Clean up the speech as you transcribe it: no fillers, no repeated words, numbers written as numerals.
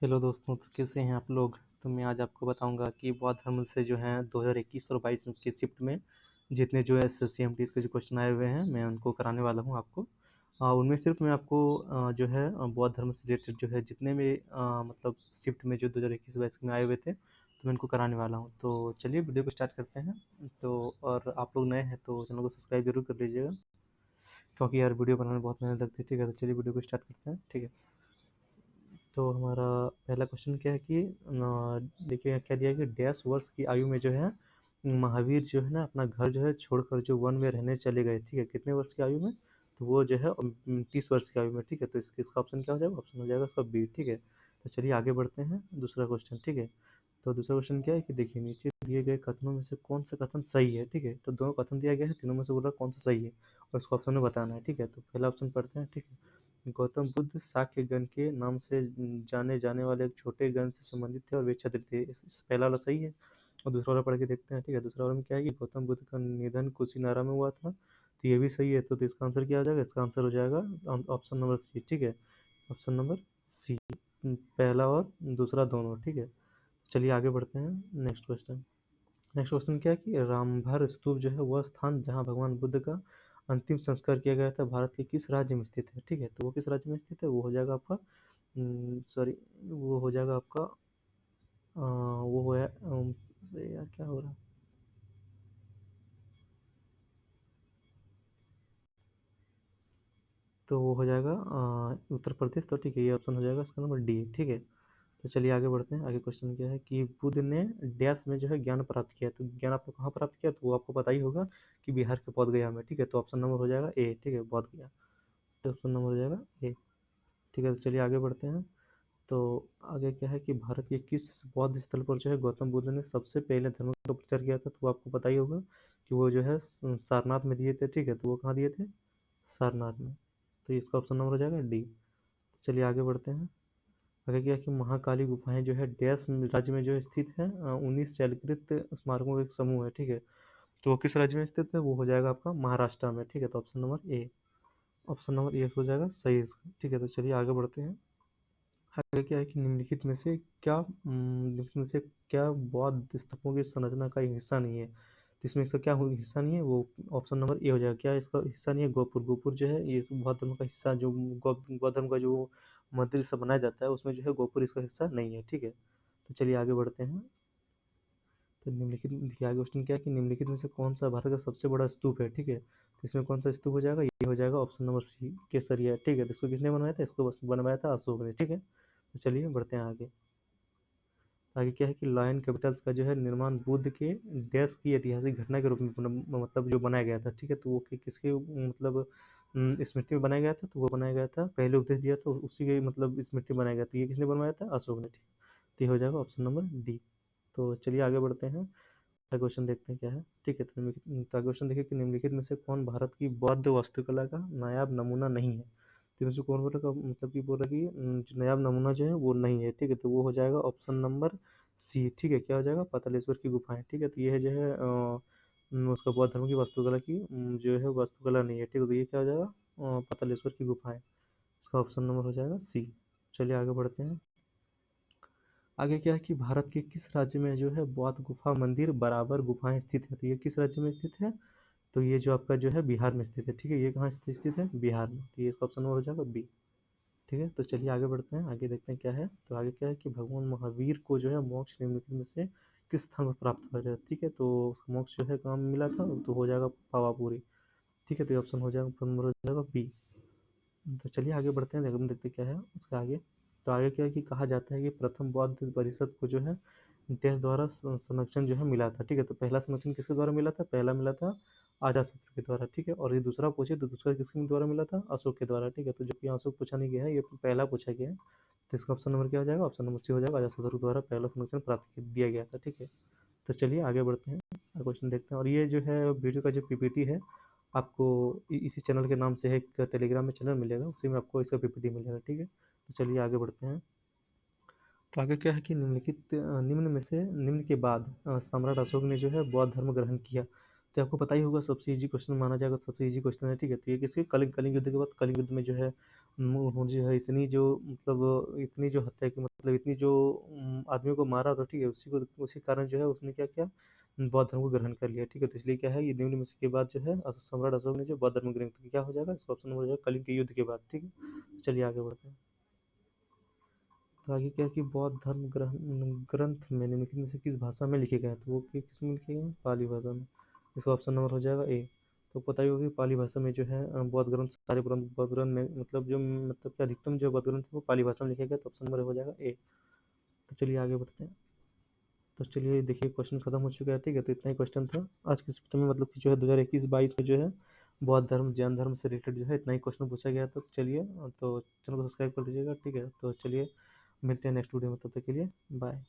Hello दोस्तों, तो कैसे हैं आप लोग। तो मैं आज आपको बताऊंगा कि बौद्ध धर्म से जो है 2021 और 22 के शिफ्ट में जितने जो है CMT के जो क्वेश्चन आए हुए हैं मैं उनको कराने वाला हूं आपको। उनमें सिर्फ मैं आपको जो है बौद्ध धर्म से रिलेटेड जो है जितने भी मतलब शिफ्ट में जो 2021-22 में आए हुए थे तो मैं इनको कराने वाला हूं। तो चलिए वीडियो को स्टार्ट करते हैं। तो और आप लोग नए हैं तो चैनल को सब्सक्राइब जरूर कर लीजिएगा, क्योंकि यार वीडियो बनाने में बहुत मेहनत लगती है। ठीक है, तो चलिए वीडियो को स्टार्ट करते हैं। ठीक है, तो हमारा पहला क्वेश्चन क्या है कि देखिए क्या दिया है कि डैश वर्ष की आयु में जो है महावीर जो है ना अपना घर जो है छोड़कर जो वन में रहने चले गए। ठीक है, कितने वर्ष की आयु में, तो वो जो है 30 वर्ष की आयु में। ठीक है, तो इसका ऑप्शन क्या हो जाएगा, ऑप्शन हो जाएगा इसका बी। ठीक है, तो चलिए आगे बढ़ते हैं दूसरा क्वेश्चन। ठीक है, तो दूसरा क्वेश्चन क्या है कि देखिए नीचे दिए गए कथनों में से कौन सा कथन सही है। ठीक है, तो दोनों कथन दिया गया है, तीनों में से बोल रहा कौन सा सही है और इसको ऑप्शन में बताना है। ठीक है, तो पहला ऑप्शन पढ़ते हैं। ठीक है, गौतम बुद्ध शाक्य गण के नाम से जाने जाने वाले एक छोटे गण से संबंधित थे और वे क्षत्रिय थे। पहला वाला सही है और दूसरा वाला पढ़ के देखते हैं। ठीक है, दूसरा वाला में क्या है कि गौतम बुद्ध का निधन कुशीनारा में हुआ था, तो ये भी सही है। तो इसका आंसर क्या हो जाएगा, इसका आंसर हो जाएगा ऑप्शन नंबर सी। ठीक है, ऑप्शन नंबर सी, पहला और दूसरा दोनों। ठीक है, चलिए आगे बढ़ते हैं। नेक्स्ट क्वेश्चन क्या है कि रामभर स्तूप जो है वह स्थान जहाँ भगवान बुद्ध का अंतिम संस्कार किया गया था भारत के किस राज्य में स्थित है। ठीक है, तो वो किस राज्य में स्थित है, वो हो जाएगा आपका सॉरी, वो हो जाएगा आपका वो है यार क्या हो रहा है, तो वो हो जाएगा उत्तर प्रदेश। तो ठीक है, ये ऑप्शन हो जाएगा इसका नंबर डी। ठीक है, तो चलिए आगे बढ़ते हैं। आगे क्वेश्चन क्या है कि बुद्ध ने डैश में जो है ज्ञान प्राप्त किया, तो ज्ञान आपको कहाँ प्राप्त किया, तो वो आपको पता ही होगा कि बिहार के बोध गया में। ठीक है, तो ऑप्शन नंबर हो जाएगा ए। ठीक है, बोध गया, तो ऑप्शन नंबर हो जाएगा ए। ठीक है, तो चलिए आगे बढ़ते हैं। तो आगे क्या है कि भारत के किस बौद्ध स्थल पर जो है गौतम बुद्ध ने सबसे पहले धर्म का प्रचार किया था, तो आपको पता ही होगा कि वो जो है सारनाथ में दिए थे। ठीक है, तो वो कहाँ दिए थे, सारनाथ में, तो इसका ऑप्शन नंबर हो जाएगा डी। चलिए आगे बढ़ते हैं। आगे क्या है कि महाकाली गुफाएं जो है डैश राज्य में जो है स्थित है, 19 शैलकृत स्मारकों का एक समूह है। ठीक है, तो वो किस राज्य में स्थित है, वो हो जाएगा आपका महाराष्ट्र में। ठीक है, तो option number A, option number A हो जाएगा सही इसका। ठीक है, तो चलिए आगे बढ़ते हैं। आगे क्या है कि निम्नलिखित में से क्या बौद्ध स्तूपों की संरचना का हिस्सा नहीं है, तो इसमें इसका क्या हिस्सा नहीं है, वो ऑप्शन नंबर ए हो जाएगा। क्या इसका हिस्सा नहीं है, गोपुर। गोपुर जो है ये बौद्ध धर्म का हिस्सा, जो बौद्ध धर्म का जो मंदिर से बनाया जाता है उसमें जो है गोपुर इसका हिस्सा नहीं है। ठीक है, तो चलिए आगे बढ़ते हैं। तो निम्नलिखित देखिए आगे क्वेश्चन क्या है कि निम्नलिखित में से कौन सा भारत का सबसे बड़ा स्तूप है। ठीक है, तो इसमें कौन सा स्तूप हो जाएगा, ये हो जाएगा ऑप्शन नंबर सी, केसरिया। ठीक है, तो इसको किसने बनवाया था, इसको बस बनवाया था अशोक ने। ठीक है, तो चलिए बढ़ते हैं आगे। आगे क्या है कि लायन कैपिटल्स का जो है निर्माण बुद्ध के देश की ऐतिहासिक घटना के रूप में मतलब जो बनाया गया था। ठीक है, तो वो किसके मतलब स्मृति में बनाया गया था, तो वो बनाया गया था, पहले उपदेश दिया था उसी के मतलब स्मृति में बनाया गया था। ये किसने बनवाया था, अशोक ने। ठीक, तो ये हो जाएगा ऑप्शन नंबर डी। तो चलिए आगे बढ़ते हैं। अगला क्वेश्चन देखते हैं क्या है। ठीक है, तो अगला क्वेश्चन देखिए कि निम्नलिखित में से कौन भारत की बौद्ध वास्तुकला का नायाब नमूना नहीं है, तो इसमें से कौन बोल रहा है मतलब कि बोल रहा है कि जो नायाब नमूना जो है वो नहीं है। ठीक है, तो वो हो जाएगा ऑप्शन नंबर सी। ठीक है, क्या हो जाएगा, पातालेश्वर की गुफाएं। ठीक है, तो ये है जो है उसका बौद्ध धर्म की वास्तुकला की जो है वास्तुकला नहीं है। ठीक है, तो ये क्या हो जाएगा, पातालेश्वर की गुफाएं, इसका ऑप्शन नंबर हो जाएगा सी। चलिए आगे बढ़ते हैं। आगे क्या है कि भारत के किस राज्य में जो है बौद्ध गुफा मंदिर बराबर गुफाएं स्थित है, तो ये किस राज्य में स्थित है, तो ये जो आपका जो है बिहार में स्थित है। ठीक है, ये कहाँ स्थित है, बिहार में, तो ये इसका ऑप्शन नंबर हो जाएगा बी। ठीक है, तो चलिए आगे बढ़ते हैं। आगे देखते हैं क्या है। तो आगे क्या है कि भगवान महावीर को जो है मोक्ष निम्नलिखित में से किस स्थान पर प्राप्त हुआ है। ठीक है, तो उसका मोक्ष जो है कहाँ मिला था, तो हो जाएगा पावापुरी। ठीक है, तो ये ऑप्शन हो जाएगा, ऑप्शन नंबर हो जाएगा बी। तो चलिए आगे बढ़ते हैं, देखते देखते क्या है उसका आगे। तो आगे क्या है कि कहा जाता है कि प्रथम बौद्ध परिषद को जो है देश द्वारा संरक्षण जो है मिला था। ठीक है, तो पहला संरक्षण किसके द्वारा मिला था, पहला मिला था अजातशत्रु के द्वारा। ठीक है, और ये दूसरा पूछे तो दूसरा किसके द्वारा मिला था, अशोक के द्वारा। ठीक है, तो जबकि अशोक पूछा नहीं गया है, ये पहला पूछा गया है, तो इसका ऑप्शन नंबर क्या हो जाएगा, ऑप्शन नंबर सी हो जाएगा, अजातशत्रु द्वारा पहला संरक्षण प्राप्त दिया गया था। ठीक है, तो चलिए आगे बढ़ते हैं, क्वेश्चन देखते हैं। और ये जो है वीडियो का जो पीपीटी है आपको इसी चैनल के नाम से है, एक टेलीग्राम में चैनल मिलेगा, उसी में आपको इसका पीपीटी मिलेगा। ठीक है, तो चलिए आगे बढ़ते हैं। तो आगे क्या है कि निम्न में से निम्न के बाद सम्राट अशोक ने जो है बौद्ध धर्म ग्रहण किया, तो आपको पता ही होगा सबसे ईज़ी क्वेश्चन माना जाएगा, सबसे ईज़ी क्वेश्चन है, ठीक है? तो ये किसके कलिंग कलिंग युद्ध के बाद कलिंग युद्ध में जो है उन्होंने जो है इतनी जो मतलब इतनी जो हत्या की मतलब इतनी जो आदमियों को मारा था, ठीक है? उसी कारण जो है उसने क्या किया, बौद्ध धर्म को ग्रहण कर लिया, ठीक है? तो इसलिए क्या है ये निम्न में से के बाद जो है सम्राट अशोक ने जो बौद्ध धर्म ग्रहण किया, क्या हो जाएगा? इसका ऑप्शन नंबर जो है कलिंग के युद्ध के बाद, ठीक है? चलिए आगे बढ़ते हैं। तो आगे क्या है कि बौद्ध धर्म ग्रंथ में निम्नलिखित में से किस भाषा में लिखे गए हैं? तो वो किस में लिखे गए हैं? पाली भाषा में। इसका ऑप्शन नंबर हो जाएगा ए। तो पता ही होगा कि पाली भाषा में जो है बौद्ध ग्रंथ सारे बौद्ध ग्रंथ में मतलब जो मतलब कि अधिकतम जो बौद्ध ग्रंथ है वो पाली भाषा में लिखे गए, तो ऑप्शन नंबर हो जाएगा ए। तो चलिए आगे बढ़ते हैं। तो चलिए देखिए क्वेश्चन खत्म हो चुका है, ठीक है? तो इतना ही क्वेश्चन था आज के शिफ्ट में, मतलब कि जो है 2021-22 में जो है बौद्ध धर्म जैन धर्म से रिलेटेड जो है इतना ही क्वेश्चन पूछा गया। तो चलिए तो चैनल को सब्सक्राइब कर दीजिएगा, ठीक है? तो चलिए मिलते हैं नेक्स्ट वीडियो में, तब तक के लिए बाय।